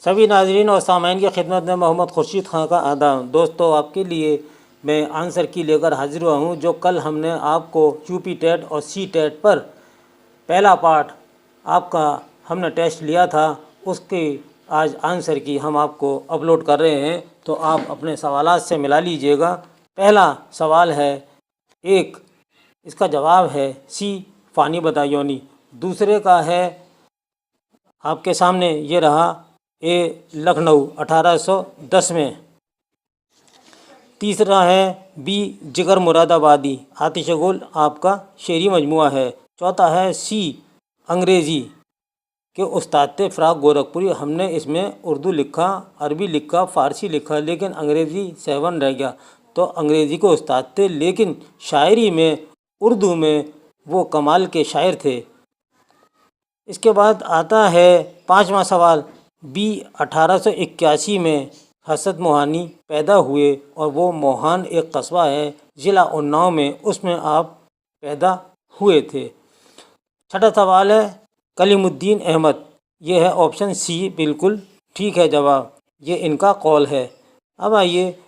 सभी नाजरीन और सामाइन की खिदमत में मोहम्मद खुर्शीद खां का आदाब। दोस्तों, आपके लिए मैं आंसर की लेकर हाजिर हुआ हूँ। जो कल हमने आपको यूपी टेट और सी टेट पर पहला पार्ट आपका हमने टेस्ट लिया था, उसके आज आंसर की हम आपको अपलोड कर रहे हैं, तो आप अपने सवालात से मिला लीजिएगा। पहला सवाल है एक, इसका जवाब है सी फ़ानी बदायूनी। दूसरे का है आपके सामने ये रहा ए लखनऊ 1810 में। तीसरा है बी जिगर मुरादाबादी, आतिश गुल आपका शेरी मजमुआ है। चौथा है सी अंग्रेज़ी के उस्ताद थे फ़राक गोरखपुरी। हमने इसमें उर्दू लिखा, अरबी लिखा, फ़ारसी लिखा, लेकिन अंग्रेज़ी 7 रह गया। तो अंग्रेज़ी के उस्ताद थे, लेकिन शायरी में उर्दू में वो कमाल के शायर थे। इसके बाद आता है पाँचवा सवाल, बी 1881 में हसरत मोहानी पैदा हुए और वो मोहान एक कस्बा है ज़िला उन्नाव में, उसमें आप पैदा हुए थे। छठा सवाल है कलीमुद्दीन अहमद। ये है ऑप्शन सी, बिल्कुल ठीक है जवाब, ये इनका कौल है। अब आइए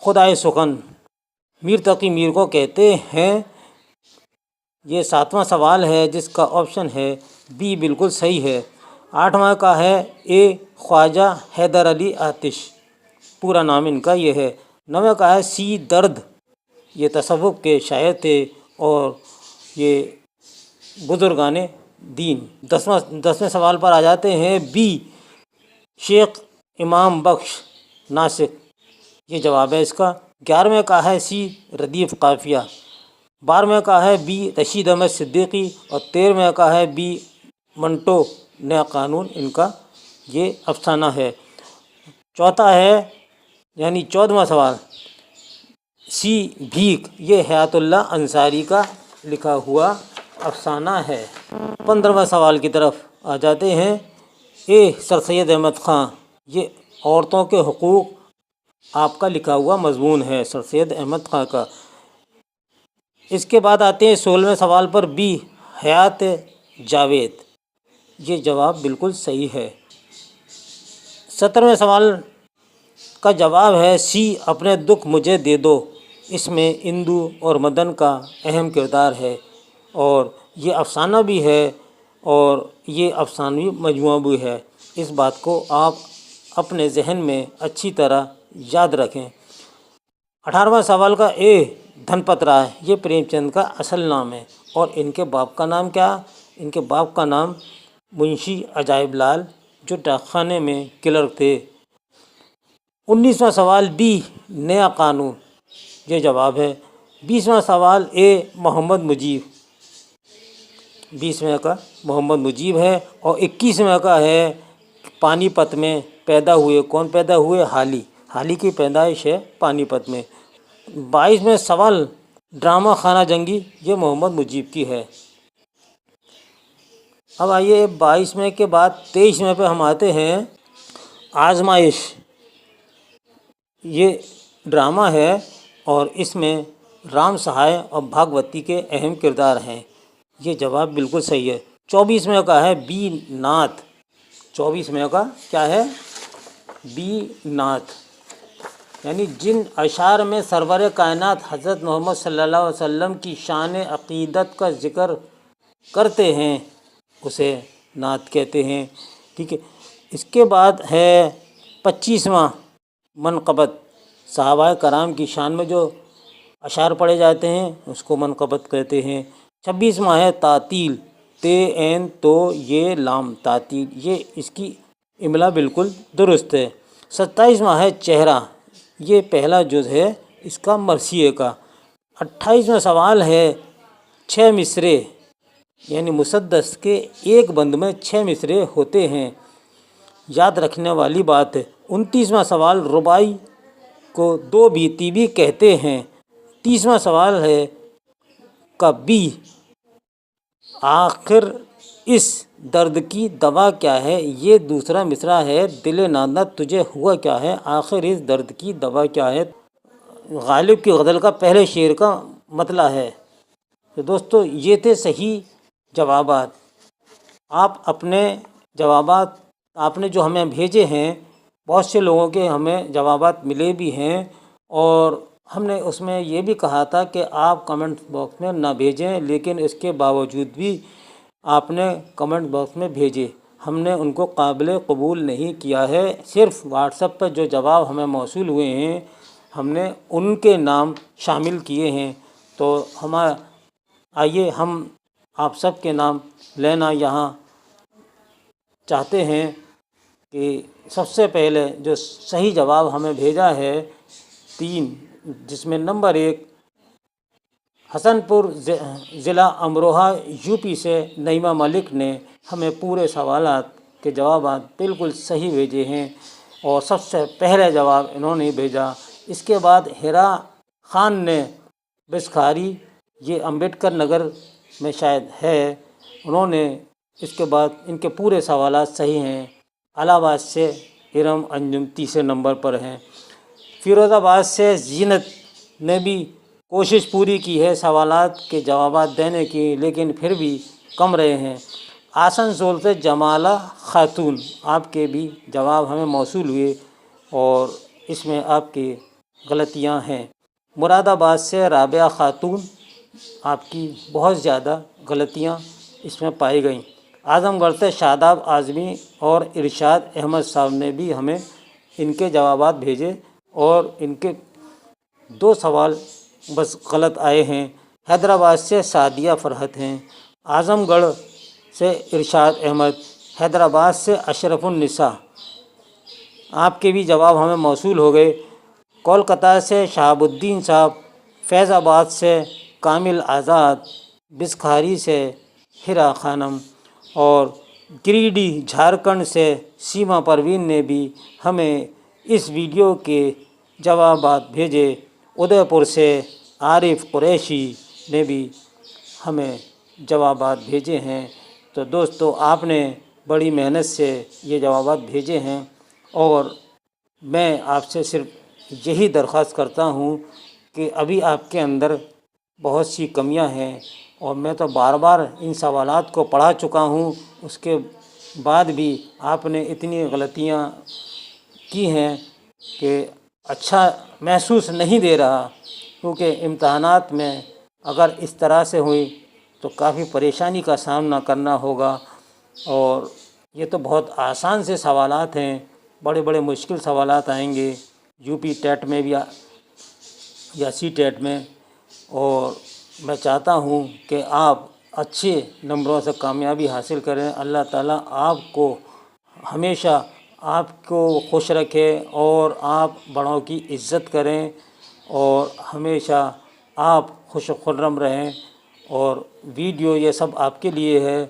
खुदाए सुखन मीर तकी मीर को कहते हैं। ये सातवां सवाल है जिसका ऑप्शन है बी, बिल्कुल सही है। आठवां का है ए ख्वाजा हैदर अली आतिश, पूरा नाम इनका ये है। नौवें का है सी दर्द, ये तसव्वुफ़ के शायर थे और ये बुजुर्गाने दीन। दसवें सवाल पर आ जाते हैं, बी शेख इमाम बख्श नासिक, ये जवाब है इसका। 11वें का है सी रदीफ़ काफिया। 12वें का है बी रशीद अहमद सिद्दीकी और 13वें का है बी मंटो नया कानून, इनका ये अफसाना है। चौथा है यानी 14वां सवाल सी भीख, ये हयातुल्लाह अंसारी का लिखा हुआ अफसाना है। 15वां सवाल की तरफ आ जाते हैं। ए सर सैयद अहमद ख़ां, ये औरतों के हुकूक आपका लिखा हुआ मजमून है सर सैयद अहमद ख़ां का। इसके बाद आते हैं 16वें सवाल पर, बी हयात जावेद, ये जवाब बिल्कुल सही है। 17वें सवाल का जवाब है सी अपने दुख मुझे दे दो। इसमें इंदु और मदन का अहम किरदार है और ये अफसाना भी है और ये अफसानवी मजमुआ भी है। इस बात को आप अपने जहन में अच्छी तरह याद रखें। 18वां सवाल का ए धनपत राय, ये प्रेमचंद का असल नाम है और इनके बाप का नाम क्या? इनके बाप का नाम मुंशी अजायब लाल, जो डाकखाने में क्लर्क थे। 19वां सवाल बी नया कानून, ये जवाब है। 20वां सवाल ए मोहम्मद मुजीब, 20वें का मोहम्मद मुजीब है और 21वें का है पानीपत में पैदा हुए। कौन पैदा हुए? हाली की पैदाइश है पानीपत में। 22वें सवाल ड्रामा खाना जंगी, ये मोहम्मद मुजीब की है। अब आइए 22वें के बाद 23वें पे हम आते हैं। आजमाइश, ये ड्रामा है और इसमें राम सहाय और भागवती के अहम किरदार हैं। ये जवाब बिल्कुल सही है। 24वें का है बी नाथ, 24वें का क्या है? बी नाथ, यानी जिन अशार में सरवर कायनात हज़रत मोहम्मद सल्लल्लाहु अलैहि वसल्लम की शान अक़ीदत का ज़िक्र करते हैं उसे नात कहते हैं। ठीक है। इसके बाद है 25वां मनक़बत, सहाबाए कराम की शान में जो अशार पढ़े जाते हैं उसको मनक़बत कहते हैं। 26वां है तातील, ते एन तो ये लाम तातील, ये इसकी इमला बिल्कुल दुरुस्त है। 27वां है चेहरा, ये पहला जुज़ है इसका मरसिए का। 28वां सवाल है 6 मिसरे, यानी मुसद्दस के एक बंद में 6 मिसरे होते हैं, याद रखने वाली बात है। 29वां सवाल रुबाई को 2 बीती भी कहते हैं। 30वां सवाल है का बी आखिर इस दर्द की दवा क्या है, ये दूसरा मिसरा है। दिल नादा तुझे हुआ क्या है, आखिर इस दर्द की दवा क्या है, गालिब की गज़ल का पहले शेर का मतला है। तो दोस्तों ये थे सही जवाबात। आप अपने जवाबात آپ نے جو ہمیں بھیجے ہیں بہت سے لوگوں کے ہمیں جوابات ملے بھی ہیں، اور ہم نے اس میں یہ بھی کہا تھا کہ آپ کمنٹ باکس میں نہ بھیجیں، لیکن اس کے باوجود بھی آپ نے کمنٹ باکس میں بھیجے، ہم نے ان کو قابل قبول نہیں کیا ہے۔ صرف واٹس ایپ پر جو جواب ہمیں موصول ہوئے ہیں ہم نے ان کے نام شامل کیے ہیں، تو آئیے ہم آپ سب کے نام لینا یہاں چاہتے ہیں کہ سب سے پہلے جو صحیح جواب ہمیں بھیجا ہے 3، جس میں نمبر 1 حسن پور ضلع امروہہ یوپی سے نعیمہ ملک نے ہمیں پورے سوالات کے جوابات بالکل صحیح بھیجے ہیں، اور سب سے پہلے جواب انہوں نے بھیجا۔ اس کے بعد ہیرا خان نے بسکھاری، یہ امبیڈکر نگر میں شاید ہے، انہوں نے اس کے بعد ان کے پورے سوالات صحیح ہیں۔ الہ آباد سے ارم انجم تیسرے نمبر پر ہیں۔ فیروز آباد سے زینت نے بھی کوشش پوری کی ہے سوالات کے جوابات دینے کی، لیکن پھر بھی کم رہے ہیں۔ آسنسول سے جمالہ خاتون، آپ کے بھی جواب ہمیں موصول ہوئے اور اس میں آپ کی غلطیاں ہیں۔ مراد آباد سے رابعہ خاتون، آپ کی بہت زیادہ غلطیاں اس میں پائی گئیں۔ اعظم گڑھ سے شاداب اعظمی اور ارشاد احمد صاحب نے بھی ہمیں ان کے جوابات بھیجے، اور ان کے 2 سوال بس غلط آئے ہیں۔ حیدرآباد سے سعدیہ فرحت ہیں۔ اعظم گڑھ سے ارشاد احمد، حیدرآباد سے اشرف النساء، آپ کے بھی جواب ہمیں موصول ہو گئے۔ کولکتہ سے شہاب الدین صاحب، فیض آباد سے کامل آزاد، بسکھاری سے ہیرا خانم، اور گریڈی جھارکھنڈ سے سیما پروین نے بھی ہمیں اس ویڈیو کے جوابات بھیجے۔ ادے پور سے عارف قریشی نے بھی ہمیں جوابات بھیجے ہیں۔ تو دوستو، آپ نے بڑی محنت سے یہ جوابات بھیجے ہیں، اور میں آپ سے صرف یہی درخواست کرتا ہوں کہ ابھی آپ کے اندر بہت سی کمیاں ہیں، اور میں تو بار بار ان سوالات کو پڑھا چکا ہوں، اس کے بعد بھی آپ نے اتنی غلطیاں کی ہیں کہ اچھا محسوس نہیں دے رہا، کیونکہ امتحانات میں اگر اس طرح سے ہوئی تو کافی پریشانی کا سامنا کرنا ہوگا، اور یہ تو بہت آسان سے سوالات ہیں، بڑے بڑے مشکل سوالات آئیں گے یو پی ٹیٹ میں بھی یا سی ٹیٹ میں، اور میں چاہتا ہوں کہ آپ اچھے نمبروں سے کامیابی حاصل کریں۔ اللہ تعالیٰ آپ کو ہمیشہ آپ کو خوش رکھے، اور آپ بڑوں کی عزت کریں، اور ہمیشہ آپ خوش و خرم رہیں۔ اور ویڈیو یہ سب آپ کے لیے ہے،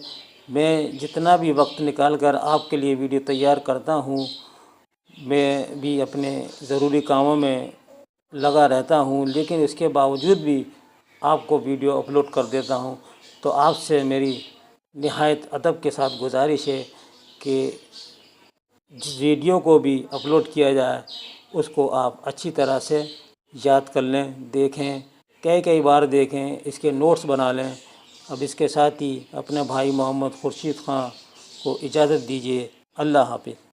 میں جتنا بھی وقت نکال کر آپ کے لیے ویڈیو تیار کرتا ہوں، میں بھی اپنے ضروری کاموں میں لگا رہتا ہوں، لیکن اس کے باوجود بھی آپ کو ویڈیو اپلوڈ کر دیتا ہوں۔ تو آپ سے میری نہایت ادب کے ساتھ گزارش ہے کہ جس ویڈیو کو بھی اپلوڈ کیا جائے اس کو آپ اچھی طرح سے یاد کر لیں، دیکھیں، کئی بار دیکھیں، اس کے نوٹس بنا لیں۔ اب اس کے ساتھ ہی اپنے بھائی محمد خورشید خان کو اجازت دیجیے۔ اللہ حافظ۔